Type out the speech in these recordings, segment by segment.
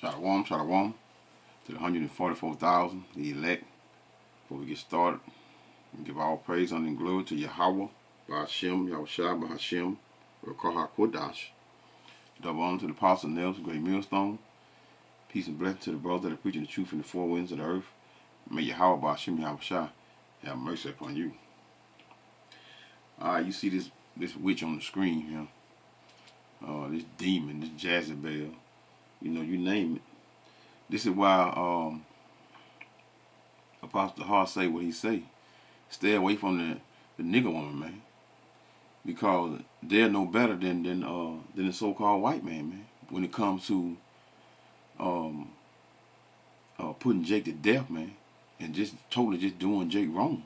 Shalom to the 144,000, the elect. Before we get started, we give all praise, honor, and glory to Yahweh, Ba'ashem, Yahushua, Ba'ashem, Rekah HaKodash. Double honor to the apostle Nels, great millstone. Peace and blessing to the brothers that are preaching the truth in the four winds of the earth. May Yahweh, Ba'ashem, Yahushua have mercy upon you. You see this witch on the screen here. This demon, this Jezebel, you name it. This is why Apostle Hart say what he say. Stay away from the nigger woman, man. Because they're no better than the so-called white man, when it comes to putting Jake to death, man, and just totally just doing Jake wrong.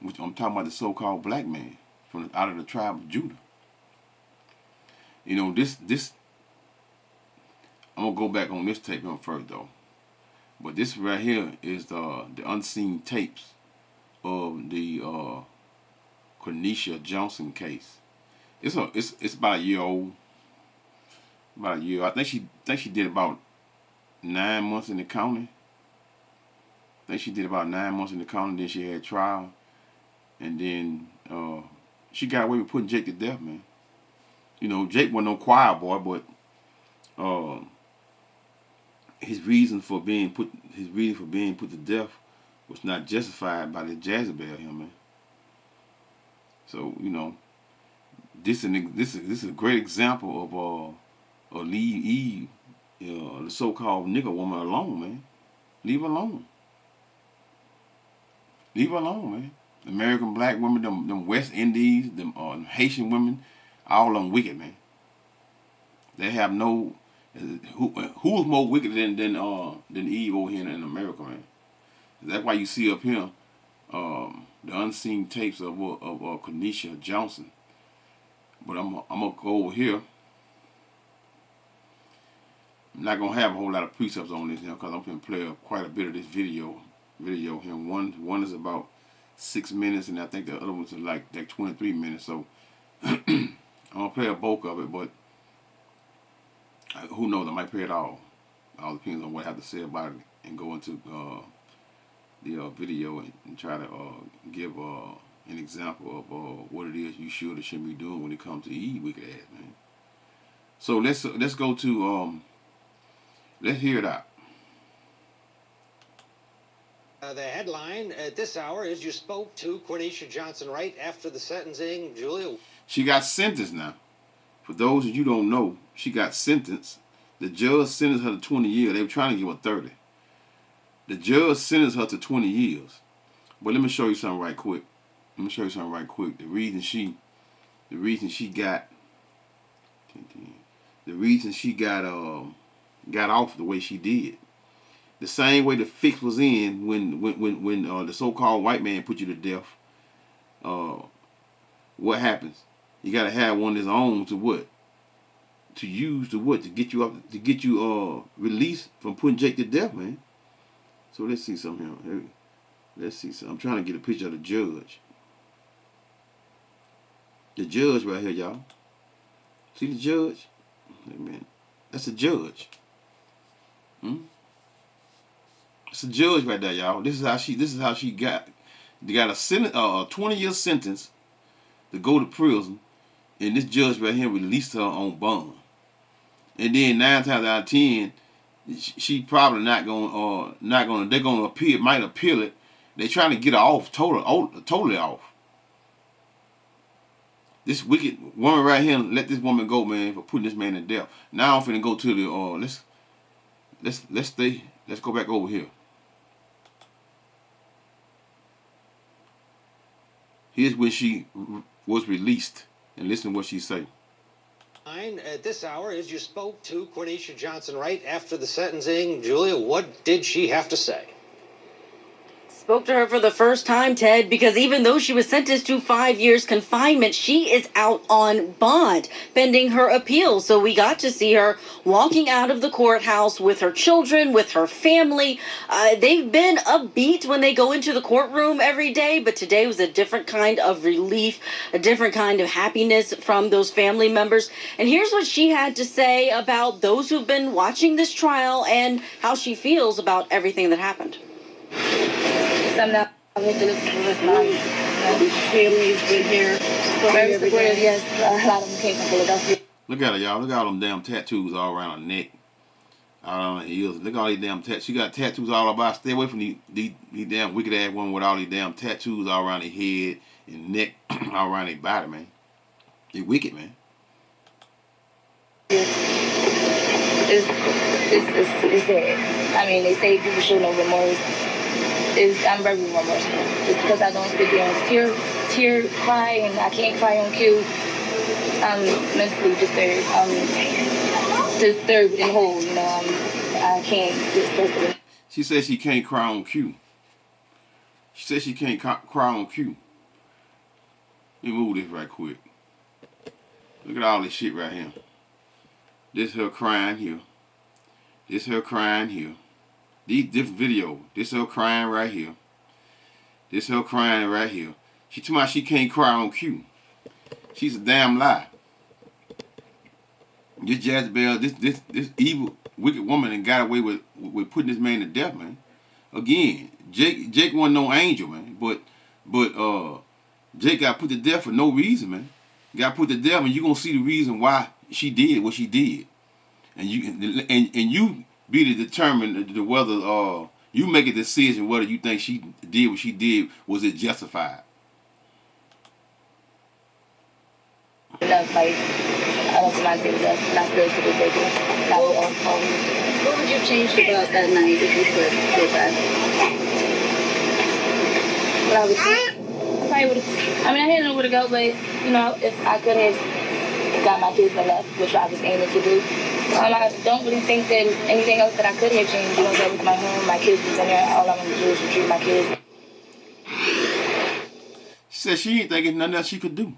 Which I'm talking about the so-called black man from out of the tribe of Judah. This I'm gonna go back on this tape on first though. But this right here is the unseen tapes of the Quenisha Johnson case. It's about a year old. About a year. I think she did about 9 months in the county. I think she did about 9 months in the county. Then she had trial, and then she got away with putting Jake to death, man. Jake wasn't no choir boy, but his reason for being put to death was not justified by the Jezebel here, man. So this is a great example of leave Eve, the so-called nigger woman alone, man. Leave her alone. Leave her alone, man. American black women, them West Indies, them Haitian women, all of them wicked, man. They have no. Who is more wicked than Eve over here in America, man? That's why you see up here the unseen tapes of Quenisha Johnson. But I'm gonna go over here. I'm not gonna have a whole lot of precepts on this now because I'm gonna play quite a bit of this video here. One is about 6 minutes, and I think the other ones are like 23 minutes. So I'm gonna play a bulk of it, but who knows? I might play it all. All depends on what I have to say about it, and go into the video and try to give an example of what it is you should or shouldn't be doing when it comes to Eve wicked ass, man. So let's go to let's hear it out. The headline at this hour is you spoke to Quenisha Johnson right after the sentencing, Julia. She got sentenced now. For those of you who don't know, she got sentenced. The judge sentenced her to 20 years. They were trying to give her 30. The judge sentenced her to 20 years. But let me show you something right quick. The reason she got off the way she did. The same way the fix was in when the so-called white man put you to death. What happens? You gotta have one of his own to what? To use to what? To get you released from putting Jake to death, man. So let's see something here. Let's see something. I'm trying to get a picture of the judge. The judge right here, y'all. See the judge? Hey, man, that's the judge. It's a judge right there, y'all. This is how she got a 20-year sentence to go to prison, and this judge right here released her on bond. And then 9 times out of 10, she probably not gonna. They're gonna might appeal it. They're trying to get her off totally off. This wicked woman right here, let this woman go, man, for putting this man to death. Now I'm finna go to the let's go back over here. Here's when she was released, and listen to what she say. At this hour is you spoke to Quenisha Johnson right after the sentencing. Julia, what did she have to say? spoke to her for the first time, Ted, because even though she was sentenced to 5 years confinement, she is out on bond pending her appeal. So we got to see her walking out of the courthouse with her children, with her family. They've been upbeat when they go into the courtroom every day, but today was a different kind of relief, a different kind of happiness from those family members. And here's what she had to say about those who've been watching this trial and how she feels about everything that happened. I'm not with the family's been here. Very supportive, yes. A lot of them came from Philadelphia. Look at her, y'all. Look at all them damn tattoos all around her neck, all around her heels. Look at all these damn tattoos. She got tattoos all about. Stay away from these damn wicked ass women with all these damn tattoos all around their head and neck, all around their body, man. They wicked, man. It's sad. I mean, they say people show no remorse. I'm very remorseful. It's because I don't sit there and tear, cry, and I can't cry on cue. I'm mentally disturbed. I'm disturbed and whole, you know. I can't get stressed. She says she can't cry on cue. She says she can't cry on cue. Let me move this right quick. Look at all this shit right here. This her crying here. This her crying here. These different videos. This her crying right here. This her crying right here. She told me she can't cry on cue. She's a damn lie. This Jezebel, this evil, wicked woman, and got away with putting this man to death, man. Again, Jake wasn't no angel, man. But Jake got put to death for no reason, man. Got put to death, and you gonna see the reason why she did what she did, and you be to determine whether you make a decision whether you think she did what she did, was it justified. Enough, like, I don't mind saying that, and I still should have taken it. What would you change about that night if you could go back? What I would change? I didn't know where to go, but, you know, if I could have got my kids and left, which I was aiming to do. I don't really think there's anything else that I could have changed. You know, that was my home, my kids was in there, all I'm going to do is retrieve my kids. She said she didn't think there's nothing else she could do.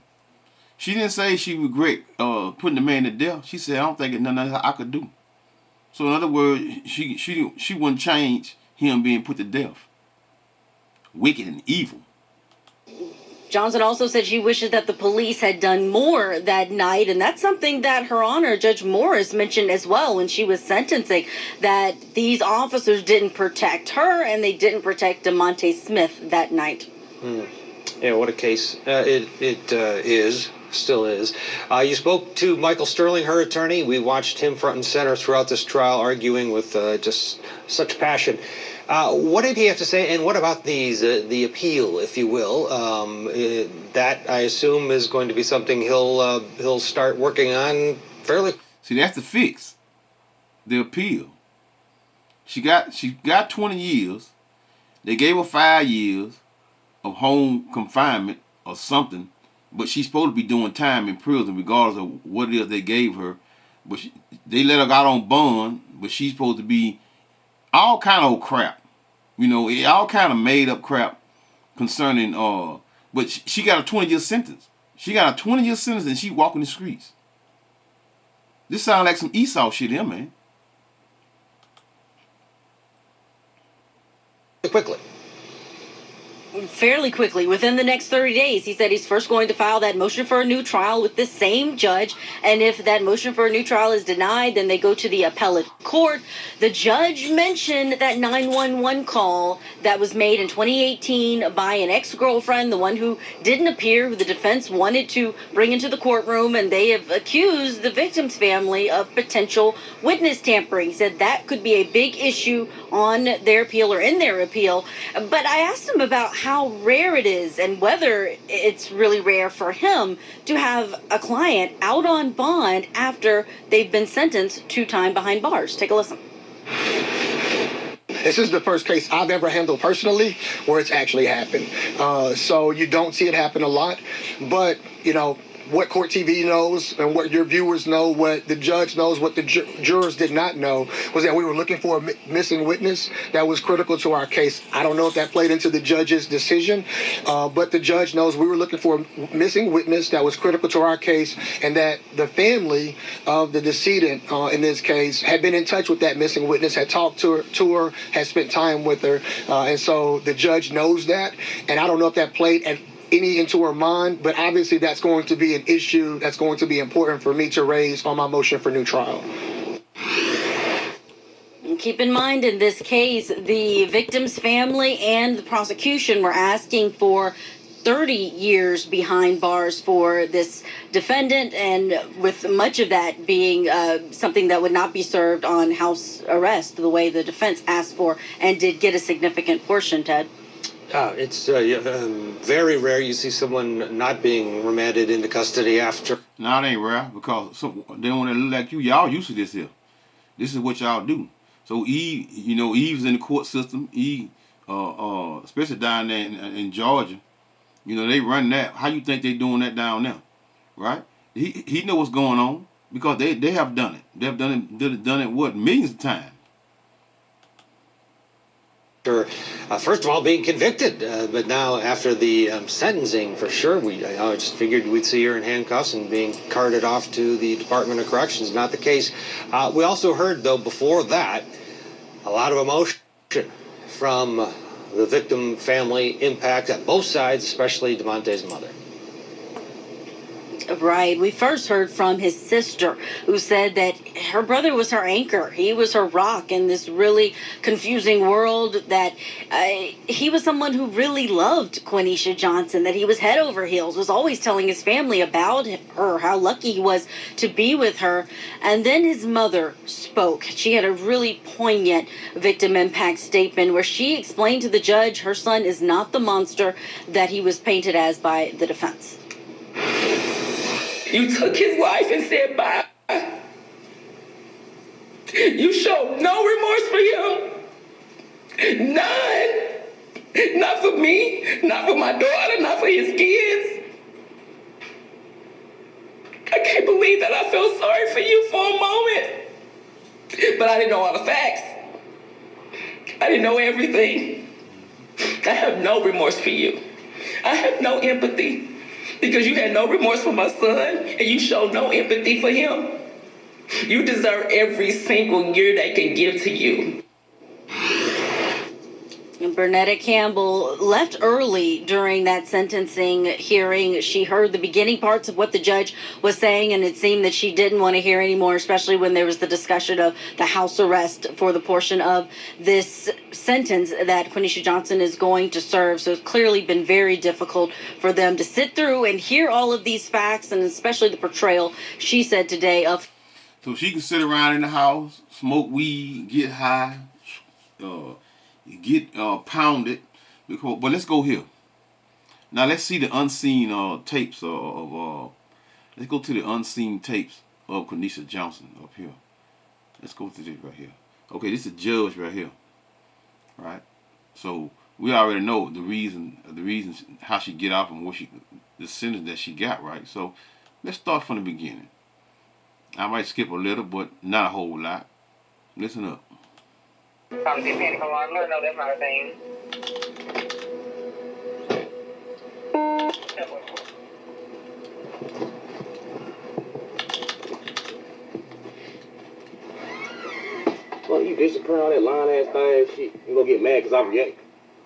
She didn't say she regret putting the man to death. She said, I don't think there's nothing else I could do. So in other words, she wouldn't change him being put to death. Wicked and evil. Johnson also said she wishes that the police had done more that night, and that's something that Her Honor, Judge Morris, mentioned as well when she was sentencing, that these officers didn't protect her and they didn't protect DeMonte Smith that night. Yeah, what a case. It still is. You spoke to Michael Sterling, her attorney. We watched him front and center throughout this trial, arguing with just such passion. What did he have to say, and what about the appeal, if you will? That, I assume, is going to be something he'll start working on fairly. See, that's the fix. The appeal. She got 20 years. They gave her 5 years of home confinement or something, but she's supposed to be doing time in prison regardless of what it is they gave her. But they let her out on bond, but she's supposed to be all kind of crap. You know, all kind of made up crap concerning, but she got a 20-year sentence. She got a 20-year sentence and she walking the streets. This sounds like some Esau shit here, man. Quickly. Fairly quickly, within the next 30 days, he said he's first going to file that motion for a new trial with the same judge. And if that motion for a new trial is denied, then they go to the appellate court. The judge mentioned that 911 call that was made in 2018 by an ex-girlfriend, the one who didn't appear, who the defense wanted to bring into the courtroom, and they have accused the victim's family of potential witness tampering. He said that could be a big issue on their appeal or in their appeal. But I asked him about how rare it is and whether it's really rare for him to have a client out on bond after they've been sentenced to time behind bars. Take a listen. This is the first case I've ever handled personally where it's actually happened. So you don't see it happen a lot. But, you know, what Court TV knows and what your viewers know, what the judge knows, what the jurors did not know, was that we were looking for a missing witness that was critical to our case. I don't know if that played into the judge's decision, but the judge knows we were looking for a missing witness that was critical to our case, and that the family of the decedent in this case had been in touch with that missing witness, had talked to her, had spent time with her, and so the judge knows that. And I don't know if that played any into her mind, but obviously that's going to be an issue that's going to be important for me to raise on my motion for new trial. Keep in mind, in this case, the victim's family and the prosecution were asking for 30 years behind bars for this defendant, and with much of that being something that would not be served on house arrest, the way the defense asked for and did get a significant portion, Ted. It's very rare you see someone not being remanded into custody after. No, it ain't rare, because they want to look like you. Y'all used to this here. This is what y'all do. So Eve's in the court system. Eve, especially down there in Georgia, they run that. How you think they doing that down there, right? He know what's going on, because they have done it. They've done it what, millions of times. First of all, being convicted, but now after the sentencing, for sure, I just figured we'd see her in handcuffs and being carted off to the Department of Corrections. Not the case. We also heard, though, before that, a lot of emotion from the victim family, impact at both sides, especially Devontae's mother. Right. We first heard from his sister, who said that her brother was her anchor. He was her rock in this really confusing world, that he was someone who really loved Quenisha Johnson, that he was head over heels, was always telling his family about her, how lucky he was to be with her. And then his mother spoke. She had a really poignant victim impact statement where she explained to the judge her son is not the monster that he was painted as by the defense. You took his wife and said bye. You showed no remorse for him. None. Not for me, not for my daughter, not for his kids. I can't believe that I felt sorry for you for a moment. But I didn't know all the facts. I didn't know everything. I have no remorse for you. I have no empathy. Because you had no remorse for my son, and you showed no empathy for him. You deserve every single year they can give to you. And Bernetta Campbell left early during that sentencing hearing. She heard the beginning parts of what the judge was saying, and it seemed that she didn't want to hear anymore, especially when there was the discussion of the house arrest for the portion of this sentence that Quenisha Johnson is going to serve. So it's clearly been very difficult for them to sit through and hear all of these facts, and especially the portrayal, she said today, of. So she can sit around in the house, smoke weed, get high, get pounded. But let's go here. Now let's see the unseen tapes of let's go to the unseen tapes of Quenisha Johnson up here. Let's go to this right here. Okay, this is the judge right here. Right? So we already know the reasons how she get off and the sentence that she got, right? So let's start from the beginning. I might skip a little, but not a whole lot. Listen up. Come see Penny, come on. No, that's not a thing. Well, you disappear all that lying ass thing, shit. You gonna get mad because I react.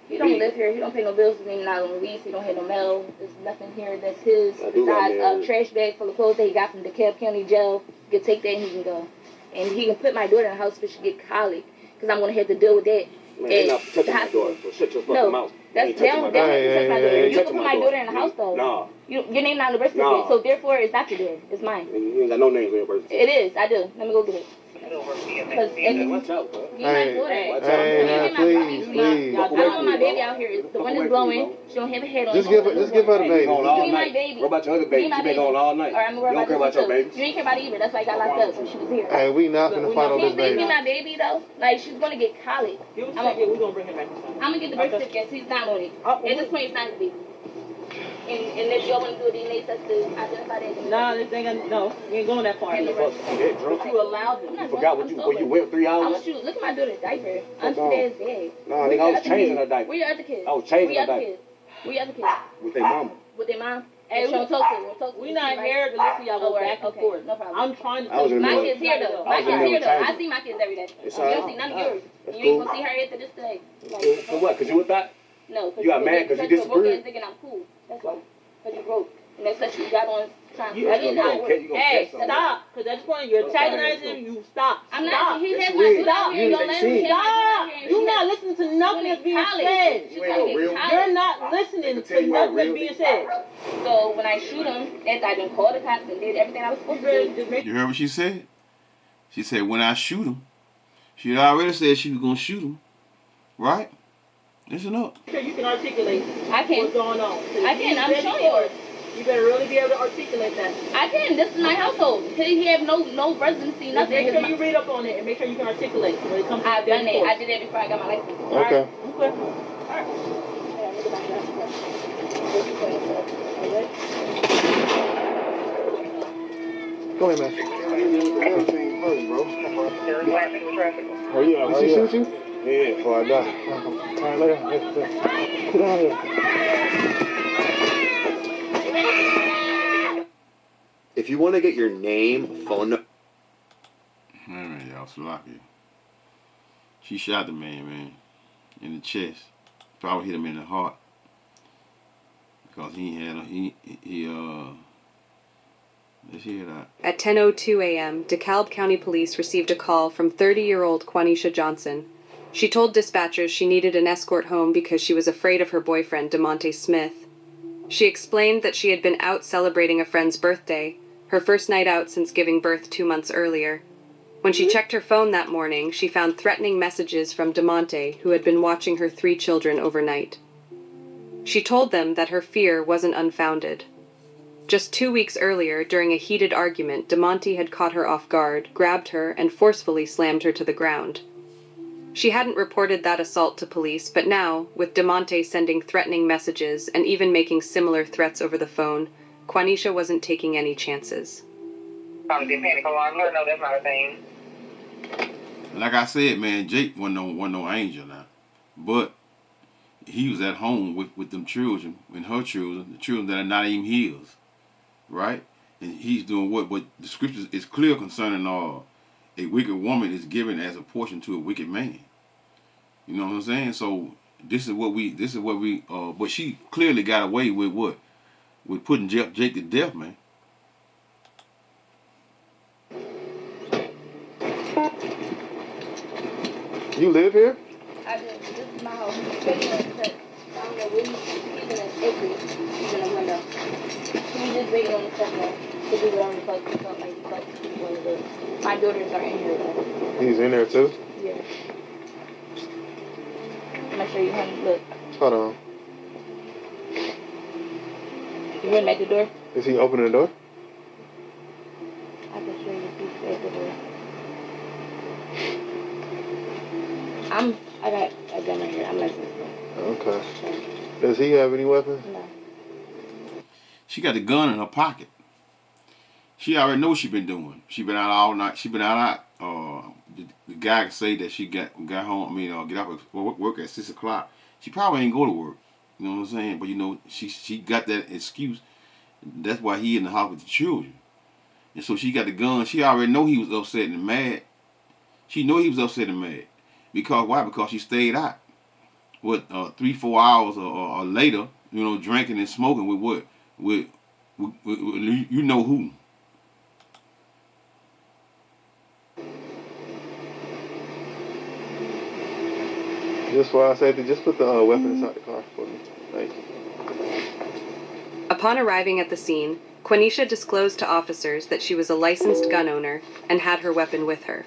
He don't live here. He don't pay no bills. His name not on the lease. He don't have no mail. There's nothing here that's his besides a trash bag full of clothes that he got from DeKalb County Jail. He can take that and he can go. And he can put my daughter in the house if she get colic, because I'm gonna have to deal with that. Man, they're not protecting my daughter, so shut your fucking mouth. That's down. You can put my daughter in the house though. Nah. Your name not on the birth certificate, so therefore it's not your dad. It's mine. You ain't got no names on your birth certificate. It is. I do. Let me go get it. Watch out, bro. Please. I don't want my baby out here. The wind is blowing. She don't have a head on. Just give her the baby. Give me my baby. What about your other baby? She been going all night. Or I'm you don't care about your baby. You ain't care about it either. That's why I got locked up when she was here. Hey, we not gonna fight on this Please give baby. me my baby though. Like she's gonna get colic. We're gonna bring him back. I'm gonna get the birth certificate. He's not on it. At this point, it's not his baby. And if y'all want to do a DNA test to identify that. Nah, this ain't gonna, no, we ain't going that far. And the rest. That drunk? You allowed them. I'm not Forgot drunk, what you, I'm where you sober. went 3 hours? I'm shoot. Look at my daughter's diaper. I'm on. dead dead. Nah, nigga, I was changing her diaper. Where your other kids? I was changing Where your her other diaper. kids? Where your other kids? With their mama. With their mom? Hey, Hey, don't talk to them. Talk to We them, not right? here to listen to y'all go Oh, right. back and Okay, forth. no problem. I'm trying to I was in the My middle. kids here though. I My was in kids there here though. I changing. see my kids every day. It's You all don't right. see none of yours. That's You ain't cool. gonna see her after this today. For what? Cause you with that? No, cause You got mad 'cause you disagreed? And thinking I'm cool. That's why. Cause you broke. And that's what you got on time. You, I didn't know. hey, stop! Cause at this point you're antagonizing. You stop. I'm Stop. not. He Yes, has you my is. dude out here. You Don't ain't let him seen. have my dude out Stop! here. You're not listening to nothing that's being said. You ain't no real. You're not listening tell to you nothing ain't that's real. being said. So when I shoot him, after I done called the cops and did everything I was supposed to do. You heard what she said? She said, when I shoot him, she had already said she was going to shoot him. Right? Listen up. Sure, you can articulate I can. what's going on. So I if can. you I'm ready showing for you. it, you better really be able to articulate that. I can. This is my household. He have no residency, Just nothing. make sure you read up on it and make sure you can articulate when it comes to I've the done it. court. I did it before I got my license. Okay. Okay. Alright. Go ahead, man. Everything first, bro. Oh yeah. Did she shoot you? Yeah. Before I die. All right, lay down. Sit down here. If you want to get your name, phone number. Man, y'all, Slocky. She shot the man, in the chest. Probably hit him in the heart. Because let's hear that. At 10:02 a.m., DeKalb County Police received a call from 30-year-old Quanisha Johnson. She told dispatchers she needed an escort home because she was afraid of her boyfriend, DeMonte Smith. She explained that she had been out celebrating a friend's birthday, her first night out since giving birth 2 months earlier. When she checked her phone that morning, she found threatening messages from DeMonte, who had been watching her 3 children overnight. She told them that her fear wasn't unfounded. Just 2 weeks earlier, during a heated argument, DeMonte had caught her off guard, grabbed her, and forcefully slammed her to the ground. She hadn't reported that assault to police, but now, with DeMonte sending threatening messages and even making similar threats over the phone, Quanisha wasn't taking any chances. No, that's not a thing. Like I said, man, Jake wasn't no angel now. But he was at home with them children, and her children, the children that are not even his. Right? And he's doing what? But the scriptures is clear concerning a wicked woman is given as a portion to a wicked man. You know what I'm saying? So this is what we but she clearly got away with what? With putting Jake to death, man. You live here? I do. This is my house. He's waiting on the test. I don't know where he's in an acre. He's in a window. He's just waiting on the test now. To do whatever the fuck he felt like he wanted to do. My daughters are in here though. He's in there too? Yeah. I'm gonna show you him. Look. Hold on. You wouldn't make the door? Is he opening the door? I can show you if he's at the door. I got a gun right here. I'm listening. Okay. Does he have any weapons? No. She got the gun in her pocket. She already knows she been doing. She been out all night. She been out. The guy say that she got home. Get off work at 6 o'clock. She probably ain't go to work. You know what I'm saying? But she got that excuse. That's why he in the house with the children. And so she got the gun. She already know he was upset and mad. She know he was upset and mad. Because why? Because she stayed out. 3-4 hours or later, drinking and smoking with what? With you know who. Just why I said to just put the weapon inside the car for me. Thank you. Upon arriving at the scene, Quanisha disclosed to officers that she was a licensed gun owner and had her weapon with her.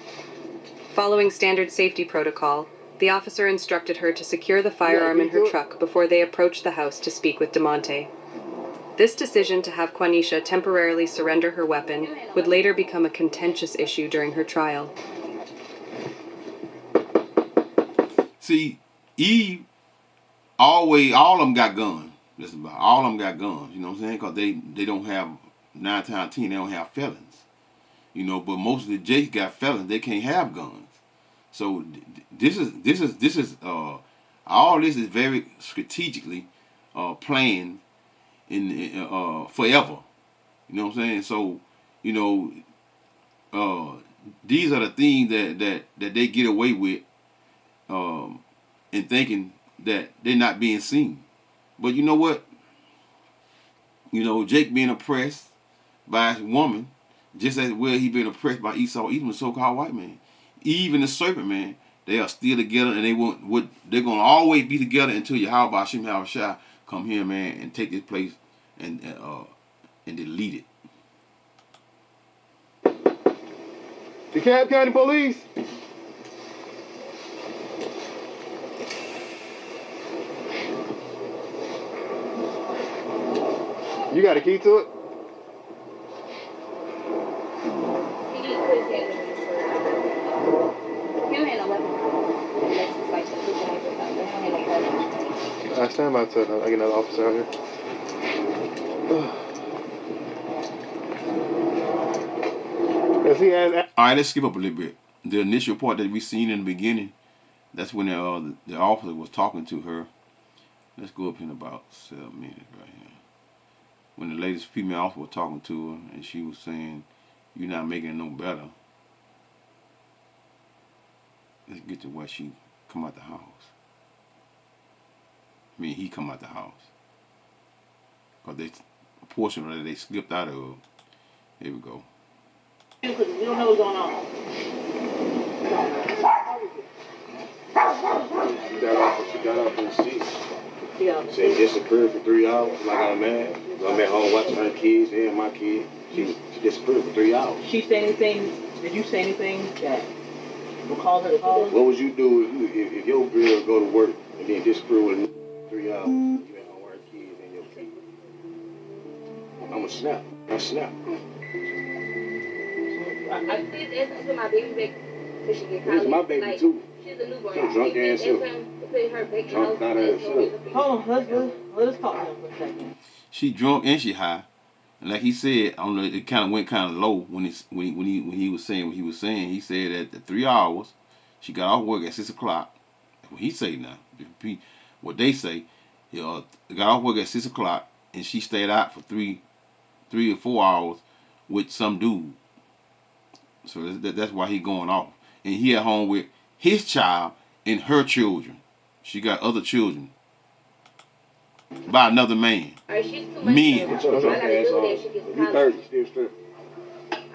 Following standard safety protocol, the officer instructed her to secure the firearm in her truck before they approached the house to speak with DeMonte. This decision to have Quanisha temporarily surrender her weapon would later become a contentious issue during her trial. See, Eve, all of them got guns. That's about all of them got guns. You know what I'm saying? Because they don't have 9 times out of 10 they don't have felons. You know, but most of the Jakes got felons. They can't have guns. So this is all this is very strategically planned in forever. You know what I'm saying? So you know these are the things that they get away with in thinking that they're not being seen. But you know what? You know, Jake being oppressed by his woman, just as well he being oppressed by Esau, even the so-called white man. Even the serpent man, they are still together, and they're gonna always be together until Yahweh Hashem Yahushua come here, man, and take this place and delete it. DeKalb County Police. You got a key to it? I stand by to I get another officer out here. All right, let's skip up a little bit. The initial part that we seen in the beginning, that's when the officer was talking to her. Let's go up in about 7 minutes right here. When the latest female officer was talking to her, and she was saying, "You're not making it no better." Let's get to where she come out the house. I mean, he come out the house. Because a portion of it they slipped out of. Here we go. You don't know what's going on. She got off in the seat. Yeah. Said disappeared for 3 hours. Like I'm mad. I'm at home watching her kids and my kids. She disappeared for 3 hours. She say anything? Did you say anything that will cause her to call? What would you do if your girl go to work and then disappear with 3 hours? You at home with her kids and your kids. I'ma snap. I snap. Please ask him to put my baby back so she get This is my baby like, too. She's a newborn. Some drunk ass Ask him to put her back in the house. Drunk ass shit. Hold on, let us talk to him for a second. She drunk and she high, and like he said, I don't know. It kind of went kind of low when he was saying what he was saying. He said that the 3 hours, she got off work at 6 o'clock. What he say now? What they say, got off work at 6 o'clock, and she stayed out for 3 or 4 hours with some dude. So that's why he going off, and he at home with his child and her children. She got other children by another man. Alright, she's too much. Men. I gotta do that. She gets You 30, still strip.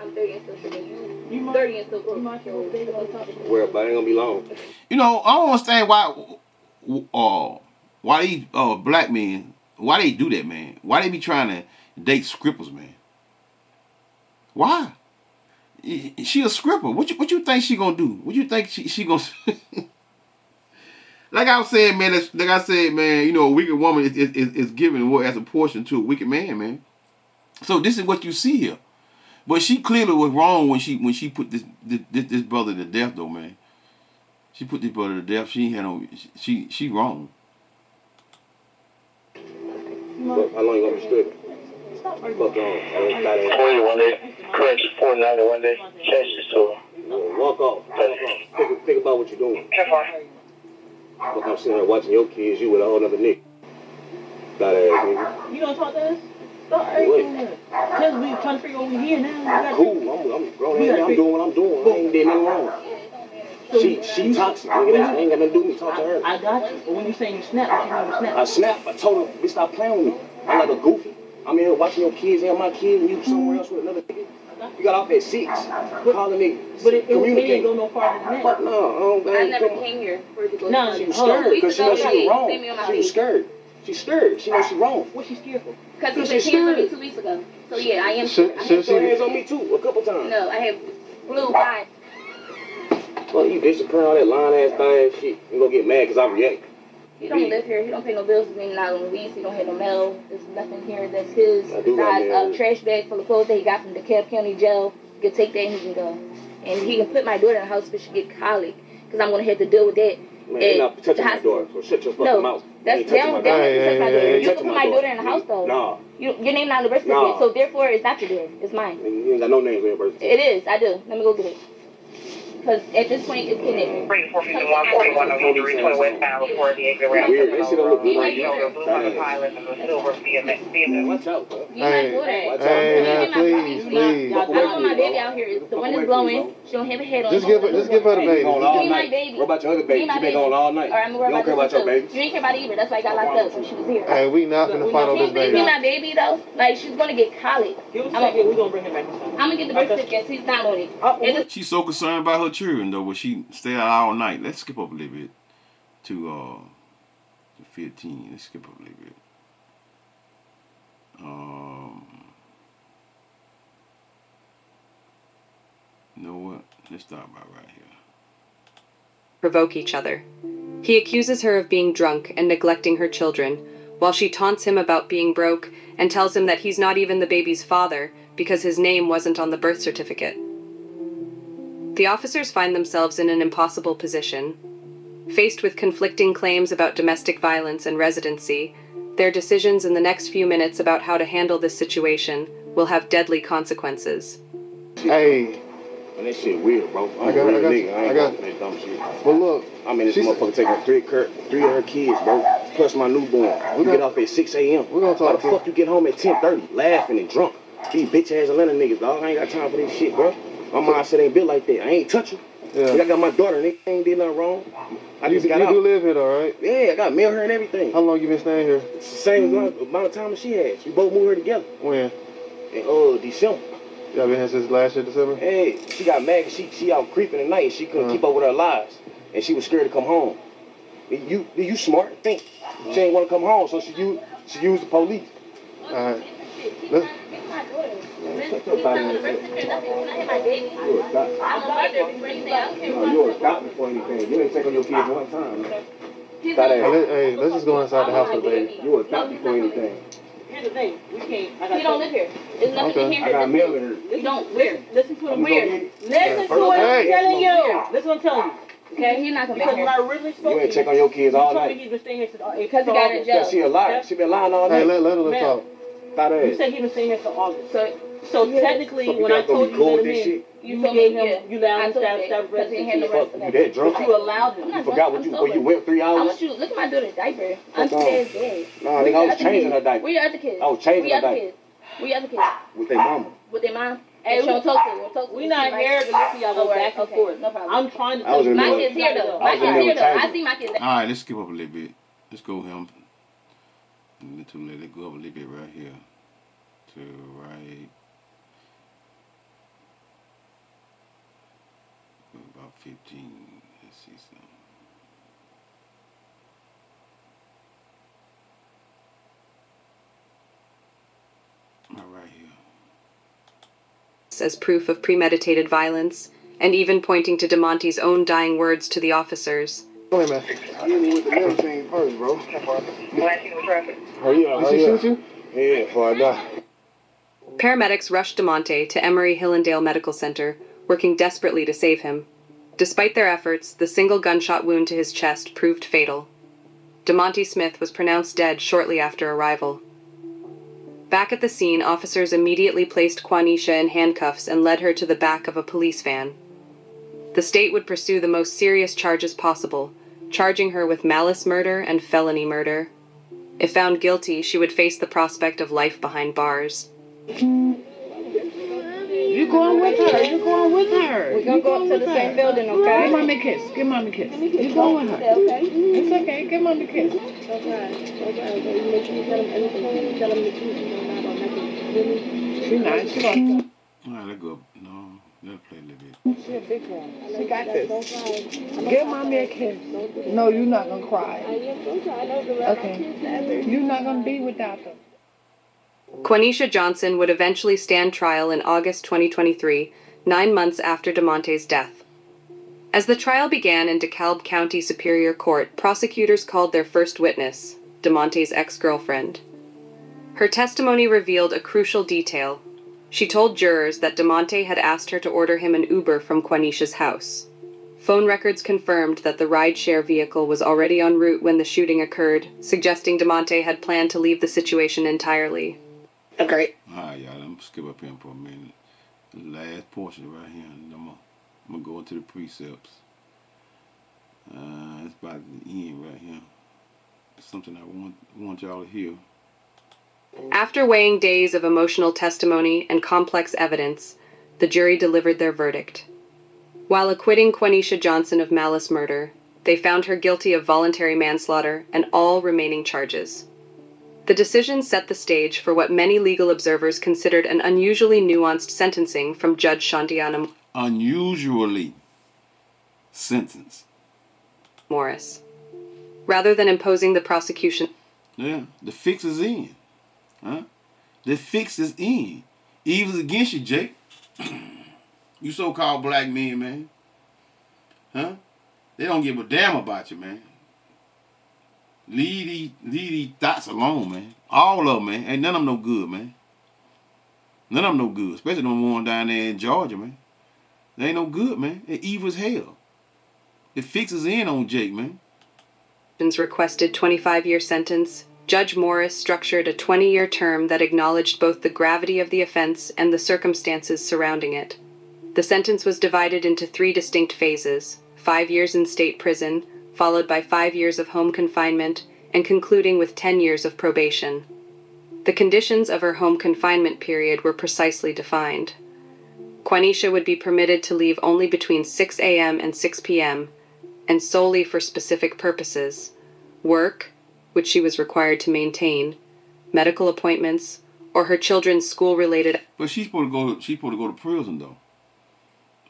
I'm 30 and still stripping. You 30 and still broke. Well, but it ain't gonna be long. You know, I don't understand why these black men, why they do that, man. Why they be trying to date scrippers, man. Why? She a scripper. What you think she gonna do? What you think she gonna? Like I was saying, man. Like I said, man. You know, a wicked woman is given as a portion to a wicked man, man. So this is what you see here. But she clearly was wrong when she put this brother to death, though, man. She put this brother to death. She ain't had no. She wrong. But how long you gonna be stripping? Fuck on. 41 day, correct, 49 day, change this to Walk off. Think about what you're doing. Look, I'm sitting here watching your kids, you with a whole nother nigga. Fat ass nigga. You gonna talk to us? Stop arguing with us. Because we trying to figure out what we here now. Cool, I'm grown. I'm doing what I'm doing. I ain't did nothing wrong. She toxic, nigga. That ain't got nothing to do with me. Talk to her. I got you. But when you saying you snap, what you mean you snap? I snapped. I told her, bitch, stop playing with me. I'm like a goofy. I'm in here watching your kids and my kids, and you somewhere else with another nigga. You got off at 6. Calling niggas. But it communicate. ain't go no farther than that. Fuck no. I never came here for it to go. No, She was scared because she knows she was wrong. She was scared. She's scared. She knows she's wrong. What's she scared for? Because he put hands on me 2 weeks ago. So yeah, I am. She put hands on me too a couple times. No, I have blue eyes. Well, you disappearing all that lying ass thing shit. You gonna get mad because I react. He don't live here. He don't pay no bills. He ain't not on lease. He don't have no mail. There's nothing here that's his. Besides a trash bag full of clothes that he got from the DeKalb County jail. He can take that and he can go. And he can put my daughter in the house if she get colic. Because I'm going to have to deal with that. Man, you're not touching my daughter, so shut your fucking mouth. They don't touch my daughter. You can put my daughter in the house though. Nah. Your name not on the birth certificate, so therefore it's not your daughter. It's mine. You ain't got no name in your birth certificate. It is. I do. Let me go get it. Because at this point, it's kidnapping. 141 over 320 westbound before the exit ramp. Weird. That shit don't look good. Be my daughter. Blue Honda Pilot and the silver BMW. Watch out, bro. Be my daughter. Hey, now please. I don't want my baby out here. The wind is blowing. She don't have a head on. Just give her the baby. Be my baby. What about your other baby? Be my She been baby. gone all night. All right, I'm gonna worry You don't care about your baby. You ain't care about it either. That's why I got locked up when she was here. Hey, we not finna fight on this Please be baby. my baby though. Like she's gonna get college. Give us a second. We're gonna bring him back. I'm gonna get the birth certificate. He's not on it. She's so concerned about her children though, will she stay out all night? Let's skip up a little bit to 15. Let's skip up a little bit. You know what? Let's start about right here. Provoke each other. He accuses her of being drunk and neglecting her children, while she taunts him about being broke and tells him that he's not even the baby's father because his name wasn't on the birth certificate. The officers find themselves in an impossible position. Faced with conflicting claims about domestic violence and residency, their decisions in the next few minutes about how to handle this situation will have deadly consequences. Hey. Man, that shit weird, bro. I got that dumb shit. But look, I mean, this motherfucker taking three of her kids, bro, plus my newborn. You get off at 6 a.m. We're gonna talk. Why the fuck you get home at 10:30, laughing and drunk? These bitch ass Atlanta niggas, dog. I ain't got time for this shit, bro. My mindset ain't built like that. I ain't touching. Yeah. I got my daughter, and they ain't did nothing wrong. I just got out. You do live here, though, right? Yeah, I got mail her and everything. How long you been staying here? It's the same amount of time as she has. We both moved here together. When? In December. Y'all been here since last year, December? Hey, she got mad because she out creeping at night and she couldn't keep up with her lives. And she was scared to come home. You smart, think. She ain't want to come home, so she used the police. All right. You're a cop before anything. You ain't take on your kids one time. Hey, let's just go inside the house for the baby. You a cop before anything. Here's the thing. We can't. He don't live here. There's nothing in here. I got mail in her. You don't. Where? Listen to him. Where? Listen to what I'm telling you. Listen to what I'm telling you. Okay, he's not gonna Because make when it. I originally spoke You ain't to check on your kids all you told me night. he's been staying here since Because he got in jail. Yeah, she a liar. She been lying all Hey, night. let her Ma'am. talk. Thought You ass. said he's been staying here since August. So Technically, So you when I guys gonna told be you cool let with him this in, shit? You gave told me, him, you allowed him to establish because he ain't had no residency. rest of You that drunk? But you allowed him. You forgot what you went 3 I hours? want you to look at my daughter's diaper. I'm Fuck on. dead. Nah, nigga, I was changing her diaper. Where your other kids? I was changing Where your her other diaper. kids? Where your other kids? With their mama. With their mom? Hey, Hey, don't talk to her. We're not here to listen to y'all go back and forth. No problem. I'm trying to I was tell in you. the My middle. kids here though. I My was kids in there here with though. Tiger. I see my kids. All right, let's skip up a little bit. Let's go him. Let's go up a little bit right here to right about 15. Let's see something. All right here. As proof of premeditated violence, and even pointing to DeMonte's own dying words to the officers. Go ahead, man. I didn't even with the middle thing first, bro. Hurry up, Did she shoot you? Yeah, before I die. Paramedics rushed DeMonte to Emory Hillendale Medical Center, working desperately to save him. Despite their efforts, the single gunshot wound to his chest proved fatal. DeMonte Smith was pronounced dead shortly after arrival. Back at the scene, officers immediately placed Quanisha in handcuffs and led her to the back of a police van. The state would pursue the most serious charges possible, charging her with malice murder and felony murder. If found guilty, she would face the prospect of life behind bars. You going with her. You going with her. We're gonna go up to the same building, okay? Give mommy a kiss. Give mommy a kiss. You going with her. Okay. It's okay. Give mommy a kiss. She not. She gonna. All right, let's go. No, let's play a little bit. She a big one. She got this. Give mommy a kiss. No, you're not gonna cry. Okay. You're not gonna be without them. Quanisha Johnson would eventually stand trial in August 2023, 9 months after DeMonte's death. As the trial began in DeKalb County Superior Court, prosecutors called their first witness, DeMonte's ex-girlfriend. Her testimony revealed a crucial detail. She told jurors that DeMonte had asked her to order him an Uber from Quanisha's house. Phone records confirmed that the rideshare vehicle was already en route when the shooting occurred, suggesting DeMonte had planned to leave the situation entirely. Okay. Alright, y'all, I'm gonna skip up here for a minute. The last portion right here, and I'm gonna go into the precepts. It's about the end right here. Something I want y'all to hear. After weighing days of emotional testimony and complex evidence, the jury delivered their verdict. While acquitting Quenisha Johnson of malice murder, they found her guilty of voluntary manslaughter and all remaining charges. The decision set the stage for what many legal observers considered an unusually nuanced sentencing from Judge Shantiana Unusually sentenced. Morris. Rather than imposing the prosecution. Yeah, the fix is in. Huh? The fix is in. Evil's against you, Jake. You so-called black men, man. Huh? They don't give a damn about you, man. Leave these thoughts alone, man. All of them, man. Ain't none of them no good, man. None of them no good. Especially them one down there in Georgia, man. They ain't no good, man. They're evil as hell. The fix is in on Jake, man. Requested 25-year sentence. Judge Morris structured a 20-year term that acknowledged both the gravity of the offense and the circumstances surrounding it. The sentence was divided into 3 distinct phases: 5 years in state prison, followed by 5 years of home confinement, and concluding with 10 years of probation. The conditions of her home confinement period were precisely defined. Quenisha would be permitted to leave only between 6 a.m. and 6 p.m., and solely for specific purposes: work, which she was required to maintain, medical appointments, or her children's school-related. But she's supposed to go to prison, though.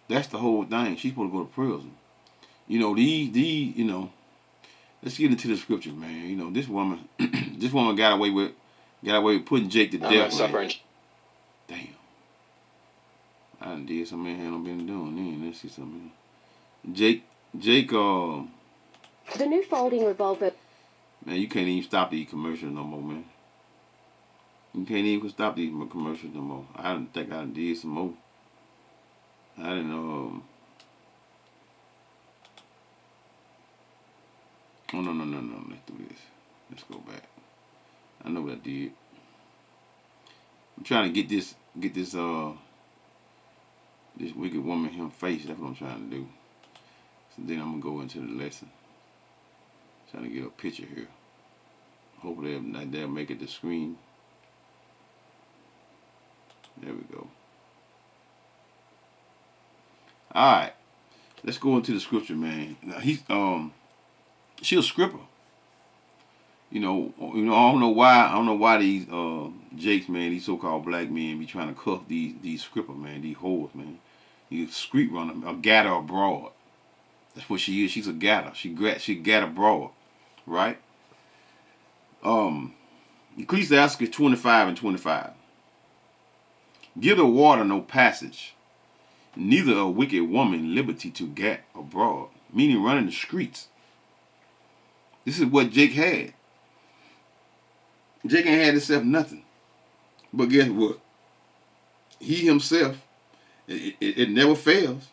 That's the whole thing. She's supposed to go to prison. You know, you know, let's get into the scripture, man. You know, this woman got away with putting Jake to death, man. Damn. I done did something I hadn't been doing then. Let's see something. Jake, The new folding revolver. Man, you can't even stop these commercials no more, man. You can't even stop these commercials no more. I didn't think I did some more. I didn't know. Oh, no. Let's do this. Let's go back. I know what I did. I'm trying to get this wicked woman him face. That's what I'm trying to do. So then I'm gonna go into the lesson. Trying to get a picture here. Hopefully they'll make it to screen. There we go. Alright. Let's go into the scripture, man. Now she's a scripper. You know, I don't know why these Jakes, man, these so-called black men be trying to cuff these scripper, man, these whores, man. These street runner, a gatter abroad. That's what she is. She's a gatter. She gatter broad. Right? Ecclesiastes 25 and 25. Give the water no passage, neither a wicked woman liberty to get abroad, meaning running the streets. This is what Jake had. Jake ain't had himself nothing. But guess what? He himself, it never fails.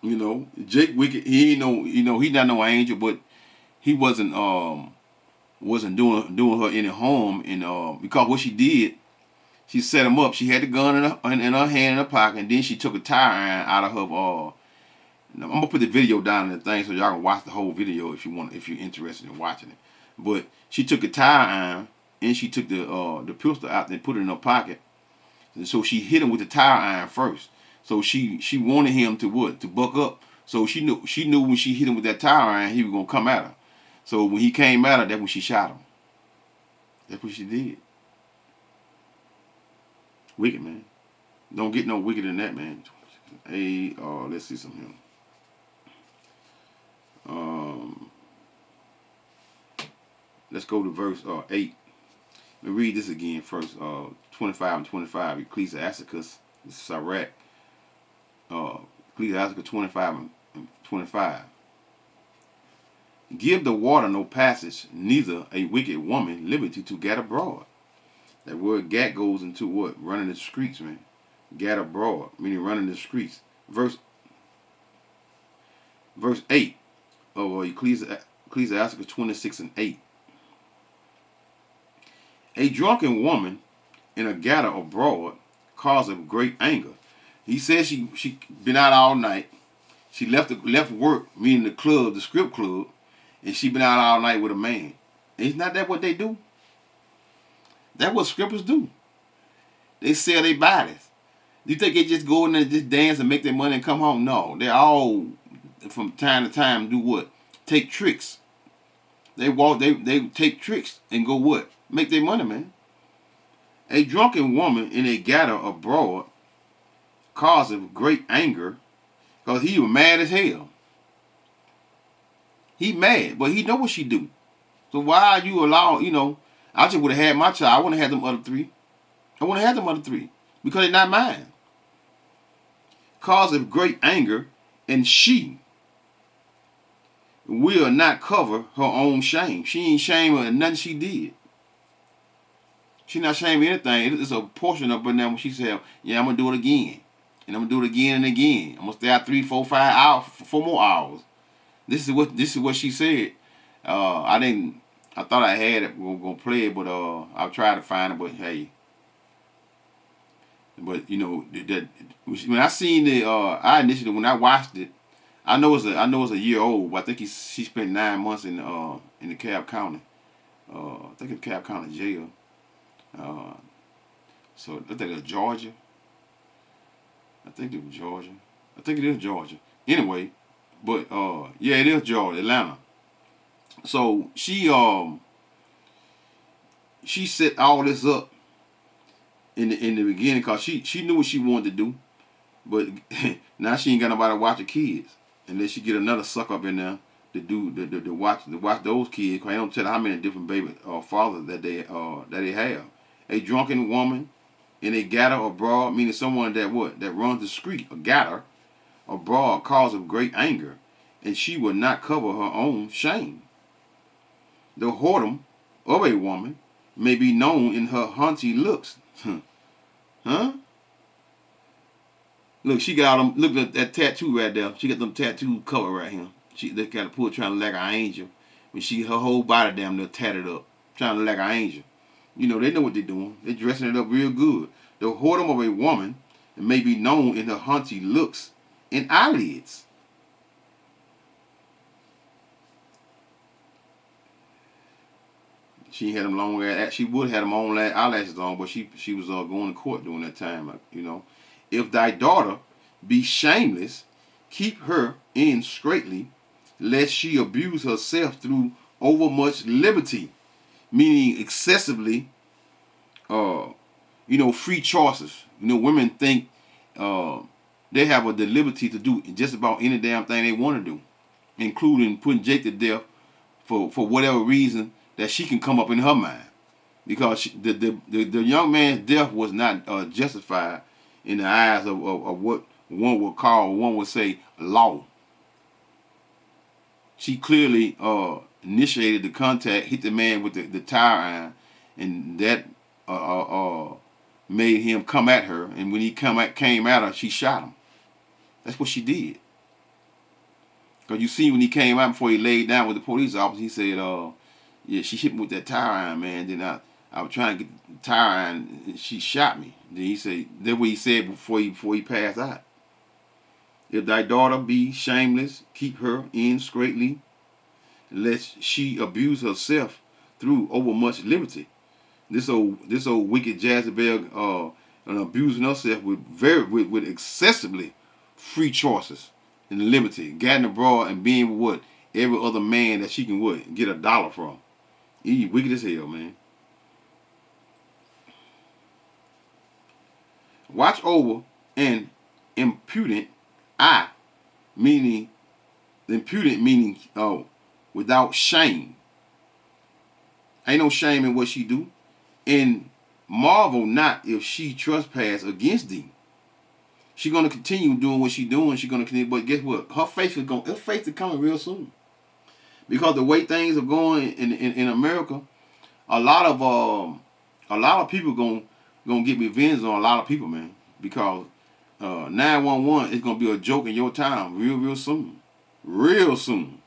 You know, Jake wicked. He not no angel, but he wasn't doing her any harm, and because what she did, she set him up. She had the gun in her hand in her pocket, and then she took a tire iron out of her. I'm gonna put the video down in the thing so y'all can watch the whole video if you're interested in watching it. But she took a tire iron and she took the pistol out and put it in her pocket, and so she hit him with the tire iron first. So she wanted him to buck up. So she knew when she hit him with that tire iron, he was gonna come at her. So when he came at her, that's when she shot him. That's what she did. Wicked, man. Don't get no wickeder than that, man. Hey, let's see something here. Let's go to verse 8. Let me read this again first. 25 and 25. Ecclesiasticus, this is Sirach. Ecclesiasticus 25 and 25. Give the water no passage, neither a wicked woman liberty to get abroad. That word "gat" goes into what? Running the streets, man. Gat abroad, meaning running the streets. Verse verse 8 of Ecclesiastes 26 and 8. A drunken woman in a gather abroad causeth great anger. He says she been out all night. She left work, meaning the club, the script club, and she been out all night with a man. Isn't that what they do? That's what strippers do. They sell their bodies. Do you think they just go in there and just dance and make their money and come home? No. They all, from time to time, do what? Take tricks. They take tricks and go what? Make their money, man. A drunken woman in a gather abroad causeth great anger, because he was mad as hell. He mad, but he know what she do. So why you allow, I just would have had my child. I wouldn't have had them other three. Because they're not mine. Causeth great anger, and she will not cover her own shame. She ain't ashamed of nothing she did. She not ashamed of anything. It's a portion of her now when she said, yeah, I'm going to do it again. And I'm going to do it again and again. I'm going to stay out 3, 4, 5 hours, 4 more hours. This is what she said. I thought I had it. We were going to play it, but I'll try to find it. But hey. But, when I seen when I watched it, I know it's a year old, but I think she spent 9 months in the Cobb County. I think it's Cobb County jail. So I think it was Georgia. I think it is Georgia. Anyway, but yeah, it is Georgia, Atlanta. So she set all this up in the beginning because she knew what she wanted to do, but now she ain't got nobody to watch the kids unless she get another suck up in there to watch those kids. Cause I don't tell her how many different baby fathers that they have. A drunken woman in a gather abroad, meaning someone that runs the street, a gather abroad, cause of great anger, and she will not cover her own shame. The whoredom of a woman may be known in her haughty looks. Huh? Look, she got them. Look at that tattoo right there. She got them tattoo cover right here. They got to put trying to look like an angel. When her whole body damn near tatted up, trying to look like an angel. They know what they're doing. They're dressing it up real good. The whoredom of a woman may be known in her haughty looks and eyelids. She had them long. She would have had them on eyelashes on, but she was going to court during that time. If thy daughter be shameless, keep her in straitly, lest she abuse herself through overmuch liberty, meaning excessively, free choices. Women think they have the liberty to do just about any damn thing they want to do, including putting Jake to death for whatever reason that she can come up in her mind, because the young man's death was not justified in the eyes of what one would say law. She clearly initiated the contact, hit the man with the tire iron, and that made him come at her. And when he came at her, she shot him. That's what she did. Because you see, when he came out before he laid down with the police officer, he said, yeah, she hit me with that tire iron, man. Then I was trying to get the tire iron, and she shot me. Then he said, that's what he said before he passed out. If thy daughter be shameless, keep her in straitly, lest she abuse herself through overmuch liberty. This old wicked Jezebel abusing herself with excessively free choices and liberty, gathering abroad and being with what every other man that she can get $1 from. He wicked as hell, man. Watch over an impudent eye, meaning without shame. Ain't no shame in what she do. And marvel not if she trespass against thee. She's gonna continue doing what she doing. She's gonna continue, but guess what? Her faith is coming real soon. Because the way things are going in America, a lot of people gonna get revenge on a lot of people, man. Because 911 is gonna be a joke in your town real soon. real soon.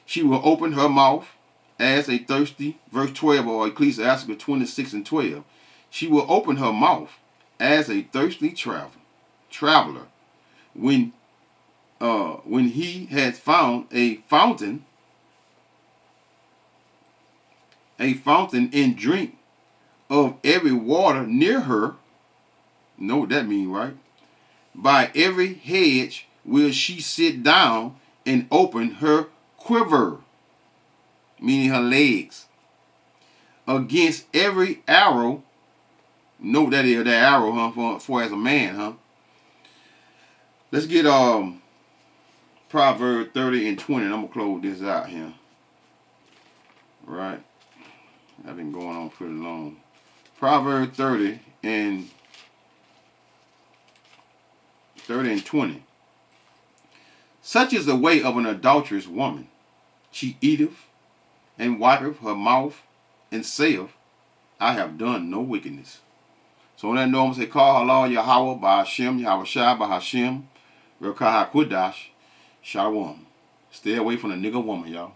She will open her mouth as a thirsty, verse 12 of Ecclesiastes 26 and 12. She will open her mouth as a thirsty traveler. When he has found a fountain and drink of every water near her. Know what that means, right? By every hedge will she sit down and open her quiver, meaning her legs, against every arrow. Know that is, that arrow, huh? For as a man, huh? Let's get Proverbs 30 and 20, and I'm gonna close this out here. Right? I've been going on pretty long. Proverbs 30 and 20. Such is the way of an adulterous woman. She eateth and wipeth her mouth and saith, I have done no wickedness. So on that note, I'm going to say, call halal Yahweh by Hashem, Yahweh Shai by Hashem, Rekah HaKodash, Shalom. Stay away from the nigger woman, y'all.